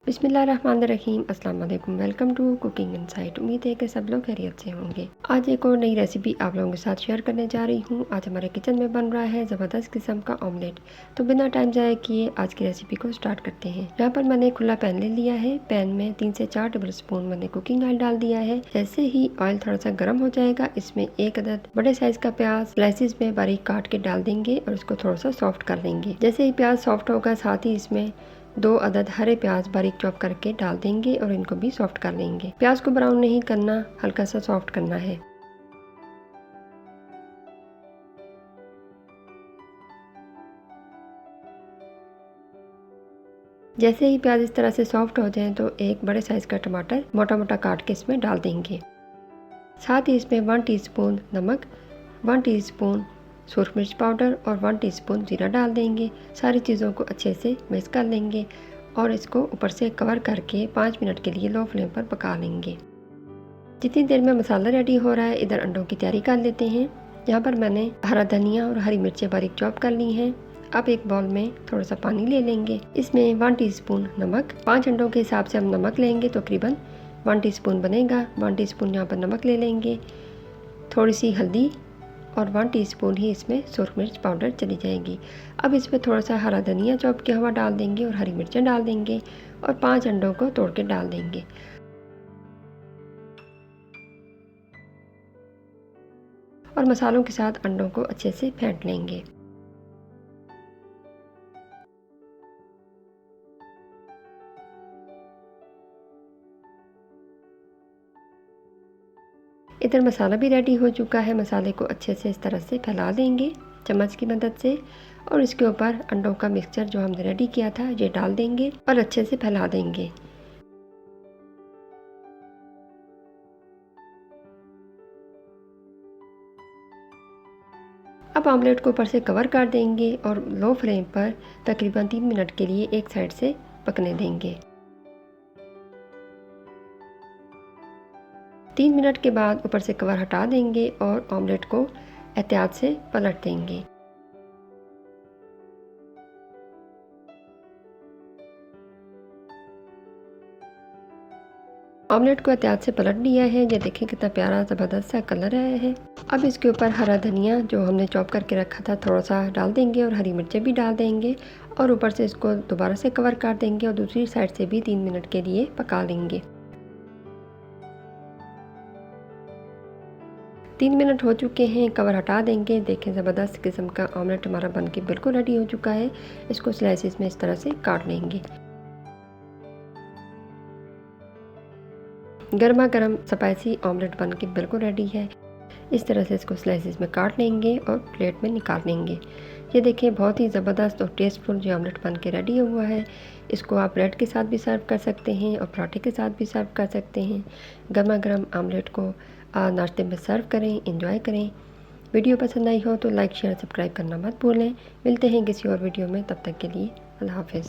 बिस्मिल्लाहिर्रहमानिर्रहीम। अस्सलाम वालेकुम। Welcome to cooking insight. उम्मीद है कि सब लोग खैरियत से होंगे। आज एक और नई रेसिपी आप लोगों के साथ शेयर करने जा रही हूँ। आज हमारे किचन में बन रहा है ज़बरदस्त किस्म का ऑमलेट। तो बिना टाइम ज़ाया किए आज की रेसिपी को स्टार्ट करते हैं। यहाँ पर मैंने खुला पैन ले लिया है। पैन में 3 से 4 टेबल स्पून मैंने कुकिंग ऑयल डाल दिया है। जैसे ही ऑयल थोड़ा सा गर्म हो जाएगा, इसमें 1 अदद बड़े साइज का प्याज स्लाइसिस में बारीक काट के डाल देंगे और इसको थोड़ा सा सॉफ्ट कर लेंगे। जैसे ही प्याज सॉफ्ट होगा, साथ ही इसमें 2 अदद हरे प्याज बारीक चॉप करके डाल देंगे और इनको भी सॉफ्ट कर लेंगे। प्याज को ब्राउन नहीं करना, हल्का सा सॉफ्ट करना है। जैसे ही प्याज इस तरह से सॉफ्ट हो जाए तो एक बड़े साइज का टमाटर मोटा मोटा काट के इसमें डाल देंगे। साथ ही इसमें 1 टीस्पून नमक, 1 टीस्पून सूरख मिर्च पाउडर और 1 टीस्पून जीरा डाल देंगे। सारी चीज़ों को अच्छे से मिक्स कर लेंगे और इसको ऊपर से कवर करके 5 मिनट के लिए लो फ्लेम पर पका लेंगे। जितनी देर में मसाला रेडी हो रहा है, इधर अंडों की तैयारी कर लेते हैं। यहाँ पर मैंने हरा धनिया और हरी मिर्चें बारीक चॉप कर ली हैं। अब एक बाउल में थोड़ा सा पानी ले लेंगे। इसमें 1 टीस्पून नमक, 5 अंडों के हिसाब से हम नमक लेंगे तो तकरीबन 1 टीस्पून बनेगा। 1 टीस्पून यहाँ पर नमक ले लेंगे, थोड़ी सी हल्दी और 1 टीस्पून ही इसमें सूरख मिर्च पाउडर चली जाएगी। अब इसमें थोड़ा सा हरा धनिया चॉप किया हुआ डाल देंगे और हरी मिर्चें डाल देंगे और 5 अंडों को तोड़ के डाल देंगे और मसालों के साथ अंडों को अच्छे से फेंट लेंगे। इधर मसाला भी रेडी हो चुका है। मसाले को अच्छे से इस तरह से फैला देंगे चम्मच की मदद से और इसके ऊपर अंडों का मिक्सचर जो हमने रेडी किया था ये डाल देंगे और अच्छे से फैला देंगे। अब ऑमलेट को ऊपर से कवर कर देंगे और लो फ्लेम पर तकरीबन 3 मिनट के लिए एक साइड से पकने देंगे। 3 मिनट के बाद ऊपर से कवर हटा देंगे और ऑमलेट को एहतियात से पलट देंगे। ऑमलेट को एहतियात से पलट लिया है। ये देखें कितना प्यारा ज़बरदस्त सा कलर आया है। अब इसके ऊपर हरा धनिया जो हमने चॉप करके रखा था थोड़ा सा डाल देंगे और हरी मिर्चें भी डाल देंगे और ऊपर से इसको दोबारा से कवर कर देंगे और दूसरी साइड से भी 3 मिनट के लिए पका लेंगे। 3 मिनट हो चुके हैं, कवर हटा देंगे। देखें ज़बरदस्त किस्म का ऑमलेट हमारा बनके बिल्कुल रेडी हो चुका है। इसको स्लाइसिस में इस तरह से काट लेंगे। गर्मा गर्म स्पाइसी ऑमलेट बनके बिल्कुल रेडी है। इस तरह से इसको स्लाइसिस में काट लेंगे और प्लेट में निकाल लेंगे। ये देखिए बहुत ही ज़बरदस्त और टेस्टफुल जो ऑमलेट बन के रेडी हुआ है। इसको आप ब्रेड के साथ भी सर्व कर सकते हैं और पराठे के साथ भी सर्व कर सकते हैं। गर्मा गर्म ऑमलेट को नाश्ते में सर्व करें, एंजॉय करें। वीडियो पसंद आई हो तो लाइक शेयर सब्सक्राइब करना मत भूलें। मिलते हैं किसी और वीडियो में, तब तक के लिए अल्लाह हाफ़िज़।